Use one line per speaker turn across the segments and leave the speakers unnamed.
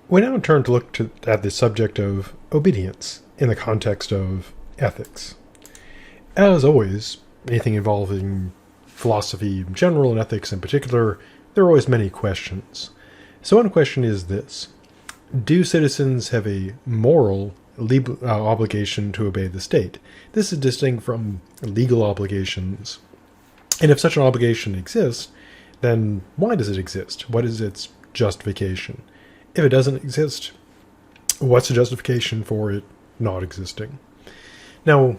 We now turn to look at the subject of obedience in the context of ethics. As always, anything involving philosophy in general and ethics in particular, there are always many questions. So one question is this: do citizens have a moral obligation to obey the state? This is distinct from legal obligations. And if such an obligation exists, then why does it exist? What is its justification? If it doesn't exist, what's the justification for it not existing? Now,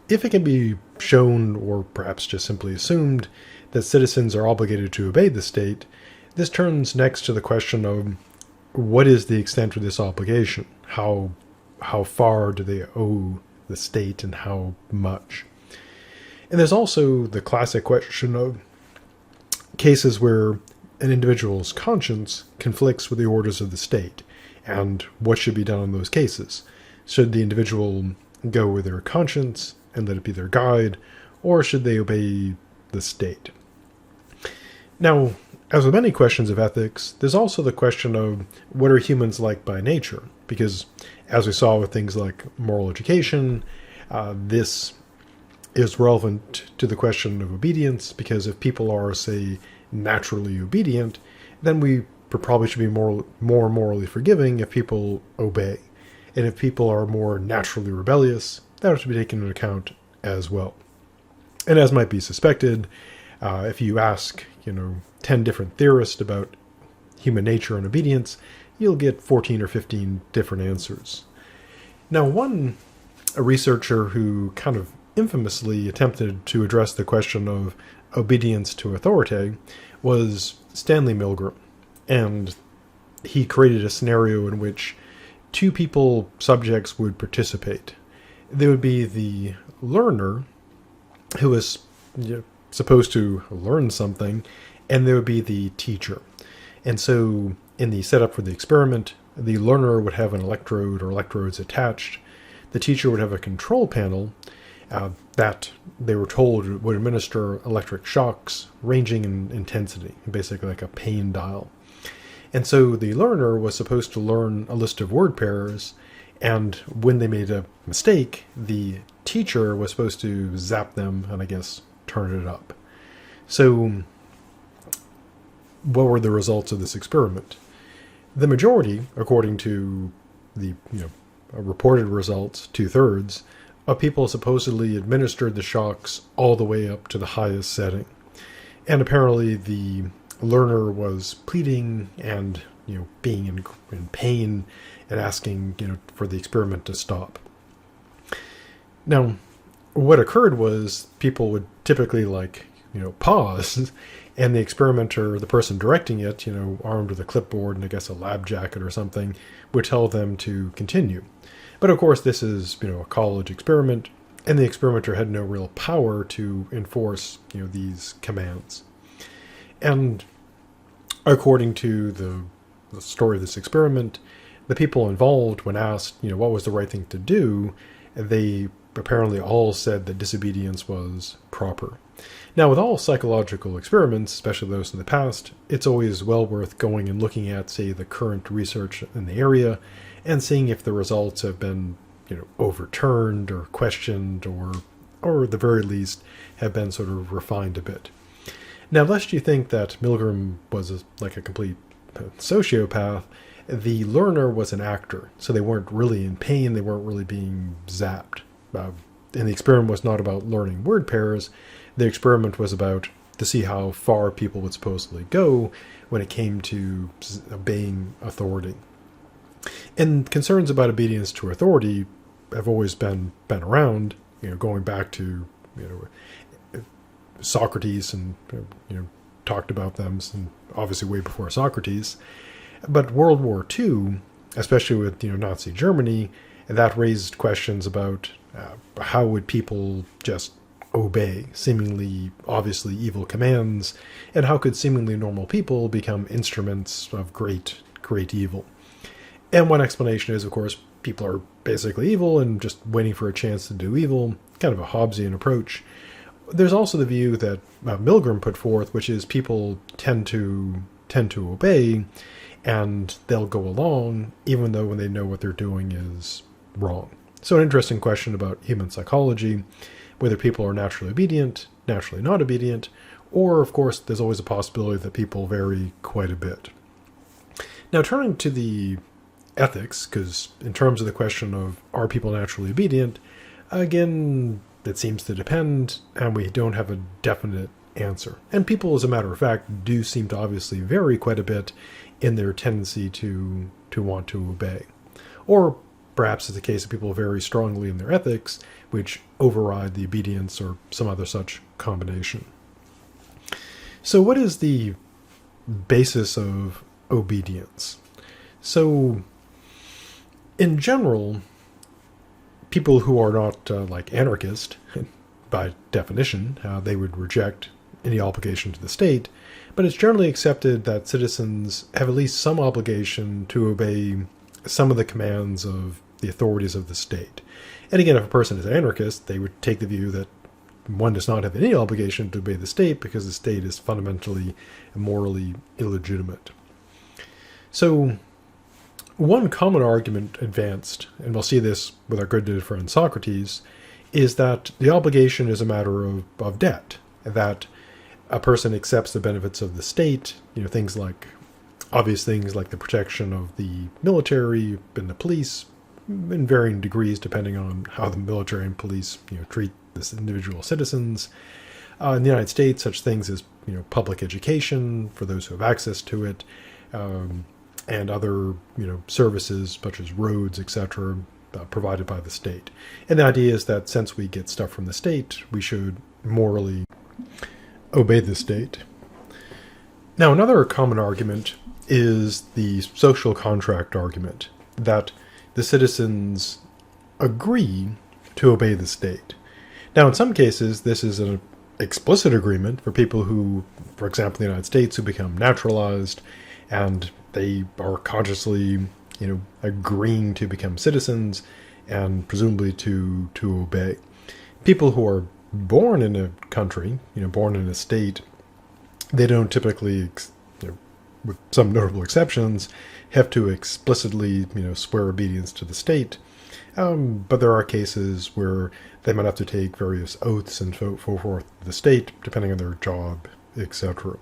if it can be shown, or perhaps just simply assumed, that citizens are obligated to obey the state, this turns next to the question of what is the extent of this obligation? How far do they owe the state, and how much? And there's also the classic question of cases where an individual's conscience conflicts with the orders of the state, and what should be done in those cases. Should the individual go with their conscience and let it be their guide, or should they obey the state? Now, as with many questions of ethics, there's also the question of what are humans like by nature? Because as we saw with things like moral education, this is relevant to the question of obedience, because if people are, say, naturally obedient, then we probably should be more morally forgiving if people obey. And if people are more naturally rebellious, that has to be taken into account as well. And as might be suspected, if you ask, 10 different theorists about human nature and obedience, you'll get 14 or 15 different answers. Now, a researcher who kind of infamously attempted to address the question of obedience to authority was Stanley Milgram. And he created a scenario in which two subjects would participate. There would be the learner, who is supposed to learn something, and there would be the teacher. And so in the setup for the experiment, the learner would have an electrode or electrodes attached. The teacher would have a control panel that they were told would administer electric shocks ranging in intensity, basically like a pain dial. And so the learner was supposed to learn a list of word pairs, and when they made a mistake, the teacher was supposed to zap them and, I guess, turn it up. So what were the results of this experiment? The majority, according to the reported results, 2/3, of people supposedly administered the shocks all the way up to the highest setting. And apparently the learner was pleading and being in pain and asking for the experiment to stop. Now, what occurred was people would typically pause, and the experimenter, the person directing it, armed with a clipboard and I guess a lab jacket or something, would tell them to continue. But of course, this is a college experiment, and the experimenter had no real power to enforce these commands. And according to the story of this experiment, the people involved, when asked what was the right thing to do, they apparently all said that disobedience was proper. Now, with all psychological experiments, especially those in the past, it's always well worth going and looking at, say, the current research in the area and seeing if the results have been, overturned or questioned, or at the very least have been sort of refined a bit. Now, lest you think that Milgram was a complete sociopath, the learner was an actor, so they weren't really in pain, they weren't really being zapped. And the experiment was not about learning word pairs. The experiment was about to see how far people would supposedly go when it came to obeying authority. And concerns about obedience to authority have always been around, going back to Socrates, and talked about them, and obviously way before Socrates. But World War II, especially with Nazi Germany, that raised questions about how would people just obey seemingly obviously evil commands, and how could seemingly normal people become instruments of great evil. And one explanation is, of course, people are basically evil and just waiting for a chance to do evil, kind of a Hobbesian approach. There's also the view that Milgram put forth, which is people tend to obey, and they'll go along even though when they know what they're doing is wrong. So an interesting question about human psychology, whether people are naturally obedient, naturally not obedient, or of course there's always a possibility that people vary quite a bit. Now turning to the ethics, because in terms of the question of are people naturally obedient, again, it seems to depend, and we don't have a definite answer. And people, as a matter of fact, do seem to obviously vary quite a bit in their tendency to want to obey. Or perhaps it's the case that people vary strongly in their ethics, which override the obedience or some other such combination. So what is the basis of obedience? So in general, people who are not like anarchist, by definition, they would reject any obligation to the state, but it's generally accepted that citizens have at least some obligation to obey some of the commands of the authorities of the state. And again, if a person is an anarchist, they would take the view that one does not have any obligation to obey the state because the state is fundamentally and morally illegitimate. So one common argument advanced, and we'll see this with our good friend Socrates, is that the obligation is a matter of debt, that a person accepts the benefits of the state, things like, obvious things like the protection of the military and the police, in varying degrees depending on how the military and police treat this individual citizens. In the United States, such things as public education for those who have access to it, and other services such as roads, etc., provided by the state. And the idea is that since we get stuff from the state, we should morally obey the state. Now, another common argument is the social contract argument, that the citizens agree to obey the state. Now, in some cases, this is an explicit agreement for people who, for example, in the United States, who become naturalized, and they are consciously, agreeing to become citizens and presumably to obey. People who are born in a country, born in a state, they don't typically, with some notable exceptions, have to explicitly, swear obedience to the state. But there are cases where they might have to take various oaths and so forth to the state, depending on their job, etc.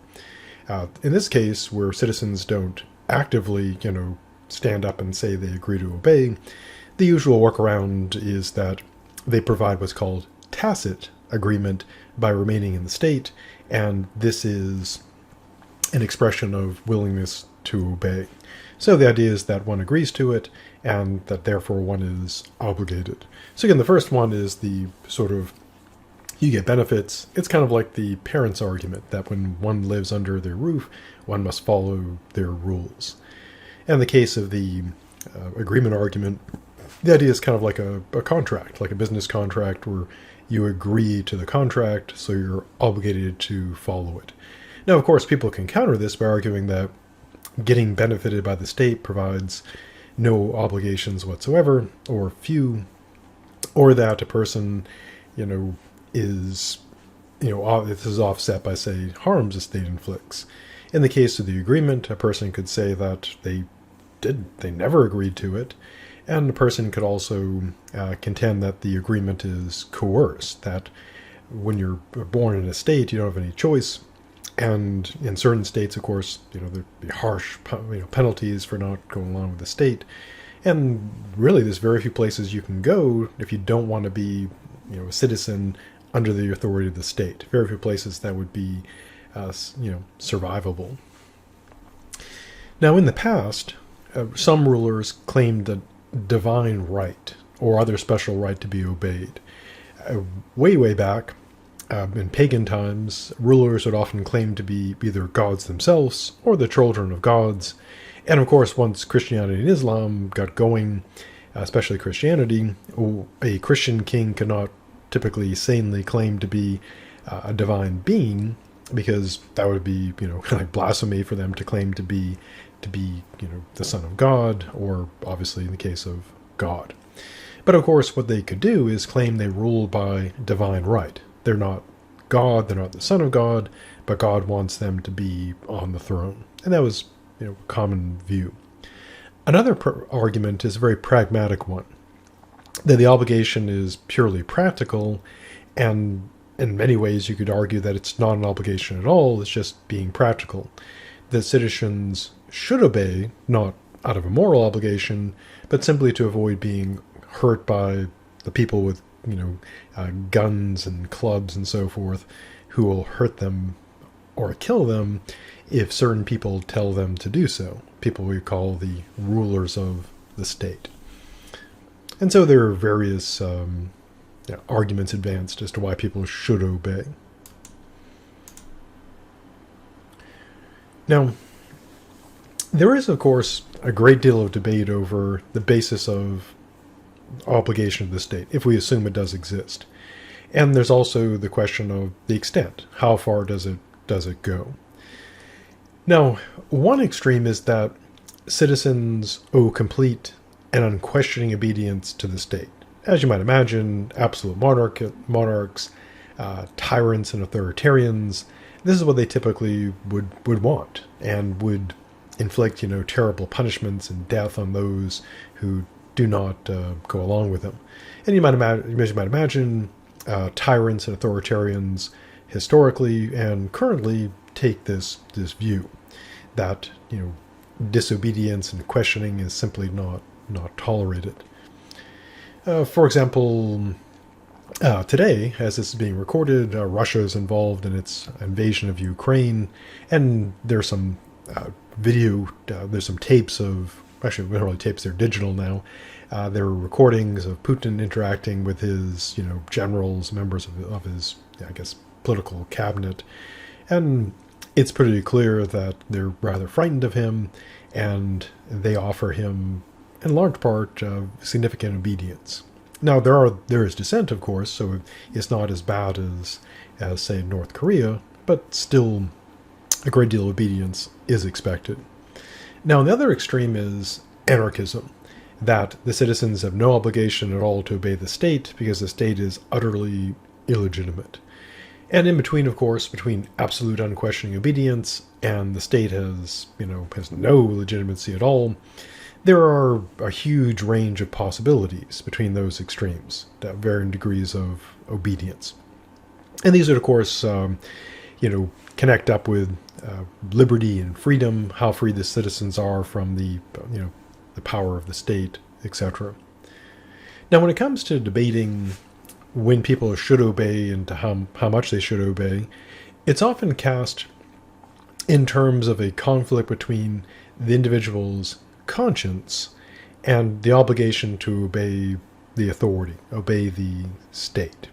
In this case, where citizens don't actively, stand up and say they agree to obey, the usual workaround is that they provide what's called tacit agreement by remaining in the state, and this is an expression of willingness to obey. So the idea is that one agrees to it, and that therefore one is obligated. So again, the first one is the sort of, you get benefits. It's kind of like the parents' argument that when one lives under their roof, one must follow their rules. And in the case of the agreement argument, the idea is kind of like a contract, like a business contract where you agree to the contract, so you're obligated to follow it. Now, of course, people can counter this by arguing that getting benefited by the state provides no obligations whatsoever, or few, or that a person, is, this is offset by, say, harms the state inflicts. In the case of the agreement, a person could say that they never agreed to it, and a person could also contend that the agreement is coerced, that when you're born in a state, you don't have any choice. And in certain states, of course, there'd be harsh penalties for not going along with the state. And really, there's very few places you can go if you don't want to be, a citizen under the authority of the state. Very few places that would be, survivable. Now, in the past, some rulers claimed a divine right or other special right to be obeyed. Way back, in pagan times, rulers would often claim to be either gods themselves or the children of gods. And of course, once Christianity and Islam got going, especially Christianity, a Christian king could not typically sanely claim to be a divine being, because that would be, like blasphemy for them to claim to be, the son of God, or obviously in the case of God. But of course, what they could do is claim they rule by divine right. They're not God, they're not the son of God, but God wants them to be on the throne. And that was common view. Another argument is a very pragmatic one, that the obligation is purely practical, and in many ways you could argue that it's not an obligation at all, it's just being practical. That citizens should obey, not out of a moral obligation, but simply to avoid being hurt by the people with guns and clubs and so forth, who will hurt them or kill them if certain people tell them to do so. People we call the rulers of the state. And so there are various arguments advanced as to why people should obey. Now, there is, of course, a great deal of debate over the basis of obligation of the state, if we assume it does exist. And there's also the question of the extent. How far does it go? Now, one extreme is that citizens owe complete and unquestioning obedience to the state. As you might imagine, absolute monarchs, tyrants and authoritarians, this is what they typically would want, and would inflict, terrible punishments and death on those who do not go along with them. And you might imagine tyrants and authoritarians historically and currently take this view that disobedience and questioning is simply not tolerated. For example, today, as this is being recorded, Russia is involved in its invasion of Ukraine, and there's some video, there's some tapes of, actually not really tapes, they're digital now. There are recordings of Putin interacting with his, generals, members of his, political cabinet, and it's pretty clear that they're rather frightened of him, and they offer him, in large part, significant obedience. Now, there is dissent, of course, so it's not as bad as say, North Korea, but still a great deal of obedience is expected. Now, the other extreme is anarchism, that the citizens have no obligation at all to obey the state because the state is utterly illegitimate. And in between, of course, between absolute unquestioning obedience and the state has no legitimacy at all, there are a huge range of possibilities between those extremes, varying degrees of obedience. And these are, of course, connect up with liberty and freedom, how free the citizens are from the power of the state, etc. Now, when it comes to debating when people should obey and to how much they should obey, it's often cast in terms of a conflict between the individual's conscience and the obligation to obey the authority, obey the state.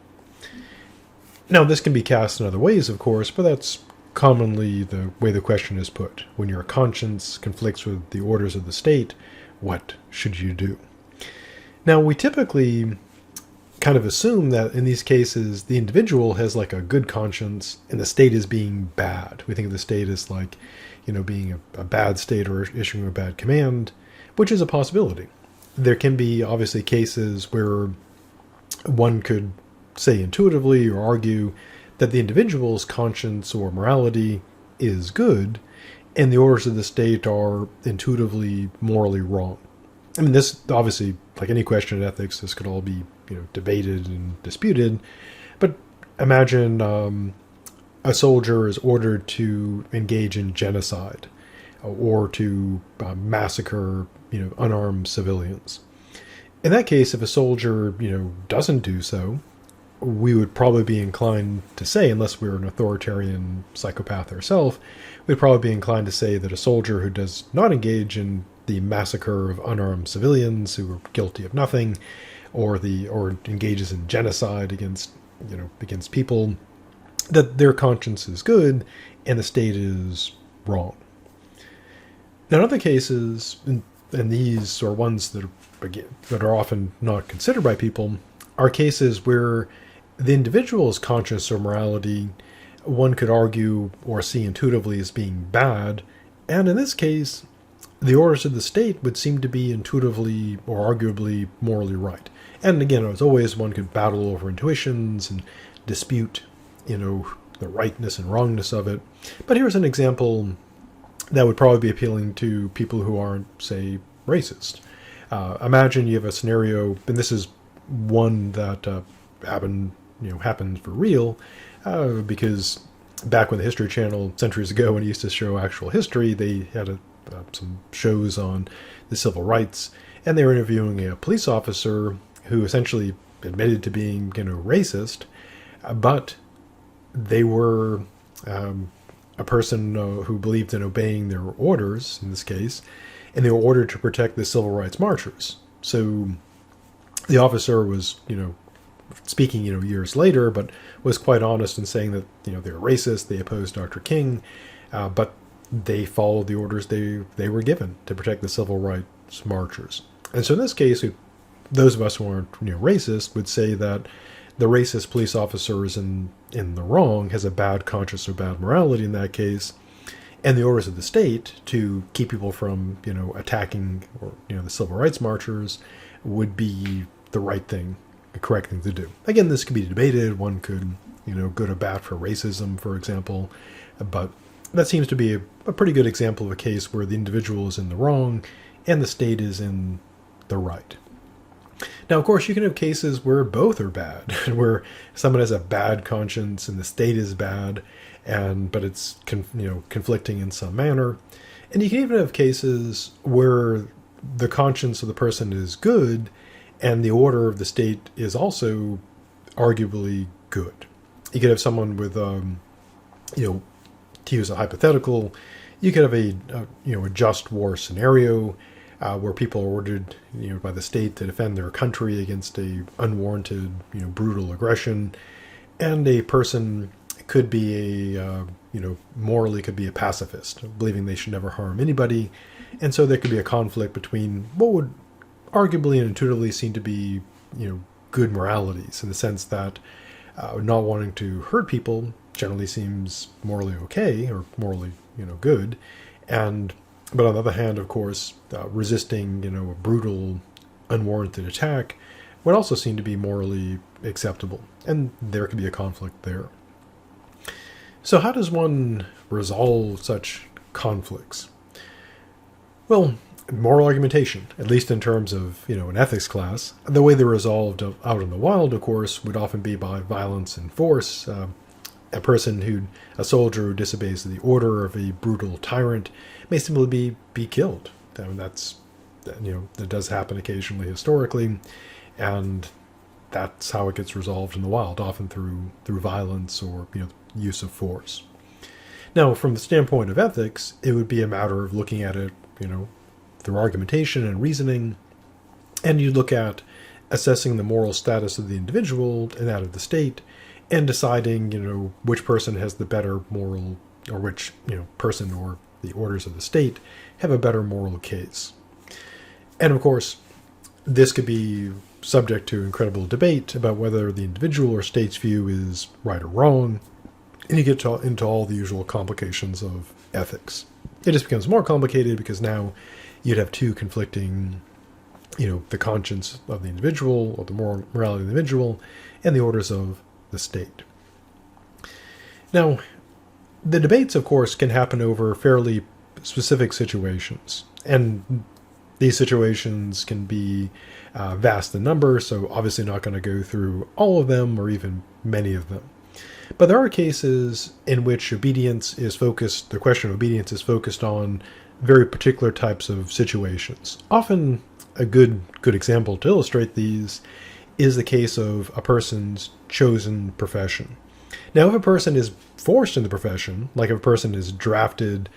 Now, this can be cast in other ways, of course, but that's commonly the way the question is put. When your conscience conflicts with the orders of the state, what should you do? Now, we typically kind of assume that in these cases, the individual has like a good conscience and the state is being bad. We think of the state as like, being a bad state or issuing a bad command, which is a possibility. There can be obviously cases where one could say intuitively or argue that the individual's conscience or morality is good and the orders of the state are intuitively morally wrong. I mean, this obviously, like any question in ethics, this could all be debated and disputed, but imagine a soldier is ordered to engage in genocide or to massacre unarmed civilians. In that case, if a soldier doesn't do so, we would probably be inclined to say, unless we're an authoritarian psychopath ourselves, we'd probably be inclined to say that a soldier who does not engage in the massacre of unarmed civilians who are guilty of nothing, or engages in genocide against people, that their conscience is good and the state is wrong. Now, in other cases, and these are ones that are often not considered by people, are cases where the individual's conscience or morality, one could argue or see intuitively as being bad, and in this case, the orders of the state would seem to be intuitively or arguably morally right. And again, as always, one could battle over intuitions and dispute, the rightness and wrongness of it. But here's an example that would probably be appealing to people who aren't, say, racist. Imagine you have a scenario, and this is one that happens for real, because back when the History Channel centuries ago, when it used to show actual history, they had some shows on the civil rights, and they were interviewing a police officer who essentially admitted to being, racist, but they were a person who believed in obeying their orders, in this case, and they were ordered to protect the civil rights marchers. So the officer was, speaking, years later, but was quite honest in saying that, they were racist, they opposed Dr. King, but they followed the orders they were given to protect the civil rights marchers. And so in this case, those of us who aren't, racist would say that the racist police officer is in the wrong, has a bad conscience or bad morality in that case, and the orders of the state to keep people from, attacking or, the civil rights marchers would be the right thing, the correct thing to do. Again, this could be debated. One could, go to bat for racism, for example, but that seems to be a pretty good example of a case where the individual is in the wrong and the state is in the right. Now, of course, you can have cases where both are bad, where someone has a bad conscience and the state is bad, but it's conflicting in some manner. And you can even have cases where the conscience of the person is good and the order of the state is also arguably good. You could have someone with, to use a hypothetical, you could have a just war scenario where people are ordered, by the state to defend their country against a unwarranted, brutal aggression, and a person could be morally could be a pacifist, believing they should never harm anybody, and so there could be a conflict between what would arguably and intuitively seem to be, good moralities, in the sense that not wanting to hurt people generally seems morally okay or morally, good, but on the other hand, of course, resisting, a brutal, unwarranted attack would also seem to be morally acceptable, and there could be a conflict there. So how does one resolve such conflicts? Well, moral argumentation, at least in terms of, an ethics class, the way they're resolved out in the wild, of course, would often be by violence and force. A soldier who disobeys the order of a brutal tyrant may simply be killed. That does happen occasionally historically, and that's how it gets resolved in the wild, often through violence or use of force. Now, from the standpoint of ethics, it would be a matter of looking at it, through argumentation and reasoning, and you look at assessing the moral status of the individual and that of the state, and deciding, which person has the better moral, or which, person or the orders of the state have a better moral case. And of course, this could be subject to incredible debate about whether the individual or state's view is right or wrong, and you get into all the usual complications of ethics. It just becomes more complicated because now you'd have two conflicting, the conscience of the individual, or the morality of the individual, and the orders of the state. Now, the debates, of course, can happen over fairly specific situations, and these situations can be vast in number, so obviously not going to go through all of them or even many of them. But there are cases in which the question of obedience is focused on very particular types of situations. Often a good example to illustrate these is the case of a person's chosen profession. Now, if a person is forced in the profession, like if a person is drafted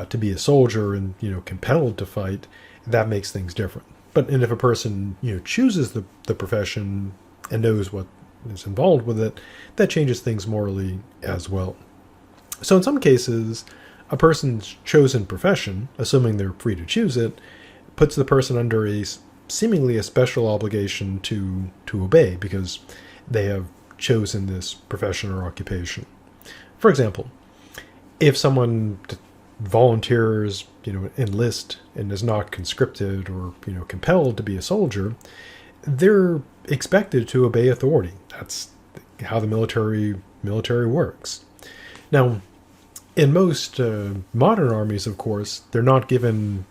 to be a soldier and, compelled to fight, that makes things different. And if a person, chooses the profession and knows what is involved with it, that changes things morally as well. So in some cases, a person's chosen profession, assuming they're free to choose it, puts the person under seemingly a special obligation to obey because they have chosen this profession or occupation. For example, if someone volunteers, enlist and is not conscripted or, compelled to be a soldier, they're expected to obey authority. That's how the military works. Now, In most modern armies, of course, they're not given,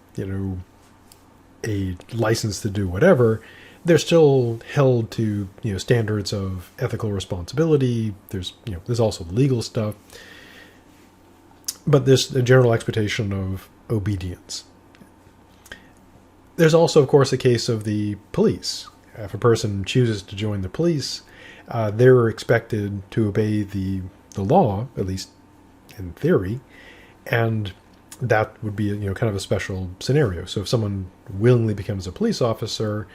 a license to do whatever. They're still held to, standards of ethical responsibility. There's also legal stuff, but there's a general expectation of obedience. There's also, of course, a case of the police. If a person chooses to join the police, they're expected to obey the law, at least in theory, and that would be kind of a special scenario. So if someone willingly becomes a police officer,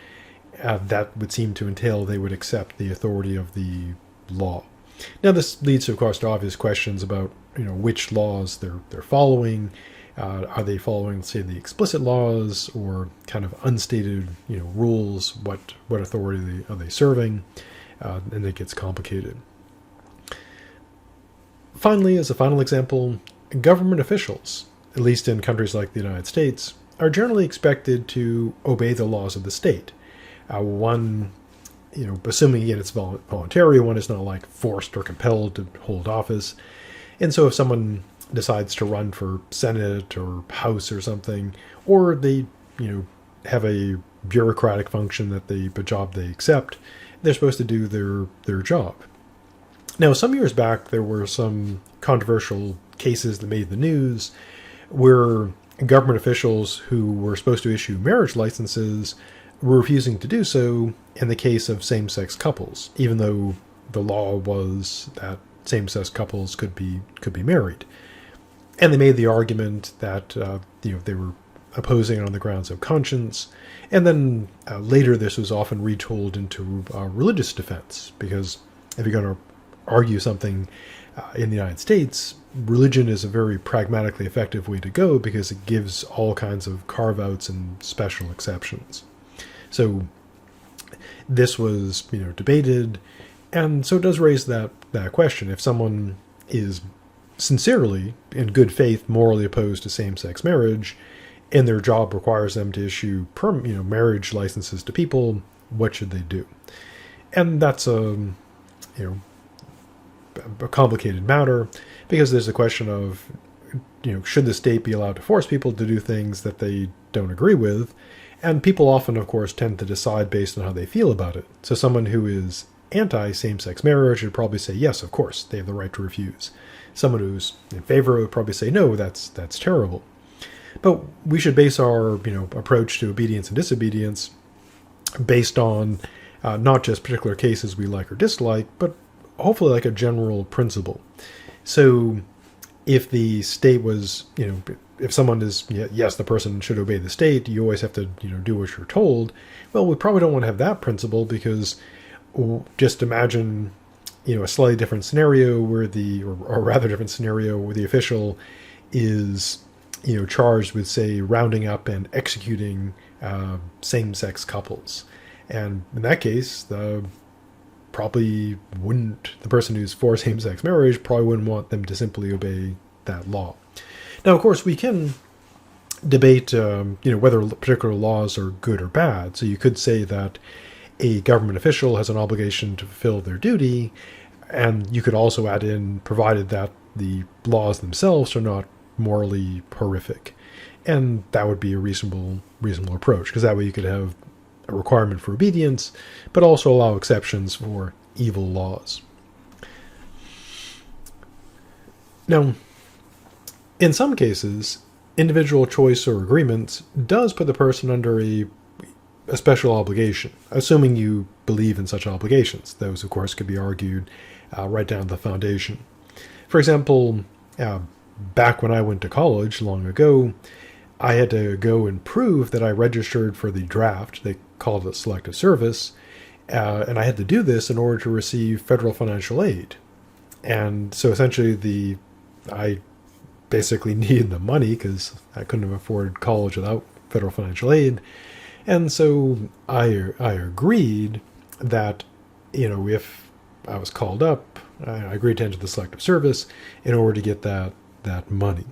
that would seem to entail they would accept the authority of the law. Now this leads, of course, to obvious questions about which laws they're following. Are they following, say, the explicit laws or kind of unstated rules? What authority are they serving? And it gets complicated. Finally, as a final example, government officials, at least in countries like the United States, are generally expected to obey the laws of the state. One, assuming again it's voluntary, one is not like forced or compelled to hold office. And so if someone decides to run for Senate or House or something, or they, have a bureaucratic function a job they accept, they're supposed to do their job. Now, some years back, there were some controversial cases that made the news where government officials who were supposed to issue marriage licenses were refusing to do so in the case of same-sex couples, even though the law was that same-sex couples could be married. And they made the argument that they were opposing it on the grounds of conscience. And then later this was often retooled into religious defense, because if you're going to argue something in the United States, religion is a very pragmatically effective way to go because it gives all kinds of carve-outs and special exceptions. So this was debated, and so it does raise that question. If someone is sincerely, in good faith, morally opposed to same-sex marriage, and their job requires them to issue marriage licenses to people, what should they do? And that's a complicated matter, because there's a question of should the state be allowed to force people to do things that they don't agree with? And people often, of course, tend to decide based on how they feel about it. So someone who is anti-same-sex marriage would probably say, yes, of course, they have the right to refuse. Someone who's in favor would probably say, no, that's terrible. But we should base our approach to obedience and disobedience based on not just particular cases we like or dislike, but hopefully like a general principle. So if the state was, if someone is, yes, the person should obey the state, you always have to, do what you're told. Well, we probably don't want to have that principle, because just imagine, a slightly different scenario where or rather different scenario where the official is, charged with, say, rounding up and executing same-sex couples. And in that case, the person who's for same-sex marriage probably wouldn't want them to simply obey that law. Now, of course, we can debate, whether particular laws are good or bad. So you could say that a government official has an obligation to fulfill their duty, and you could also add in, provided that the laws themselves are not morally horrific. And that would be a reasonable approach, because that way you could have a requirement for obedience, but also allow exceptions for evil laws. Now, in some cases, individual choice or agreement does put the person under a special obligation, assuming you believe in such obligations. Those, of course, could be argued right down to the foundation. For example, back when I went to college long ago, I had to go and prove that I registered for the draft. They called it selective service. And I had to do this in order to receive federal financial aid. And so essentially I basically needed the money because I couldn't have afforded college without federal financial aid. And so I agreed that, if I was called up, I agreed to enter the selective service in order to get that money.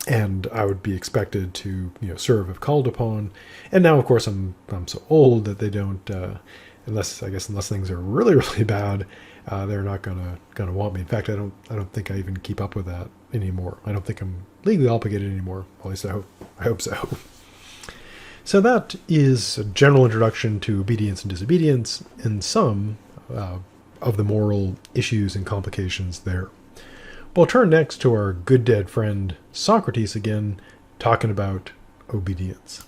And I would be expected to, serve if called upon. And now, of course, I'm so old that they don't, unless things are really, really bad, they're not gonna want me. In fact, I don't think I even keep up with that anymore. I don't think I'm legally obligated anymore. At least I hope so. So that is a general introduction to obedience and disobedience and some of the moral issues and complications there. We'll turn next to our good dead friend Socrates again, talking about obedience.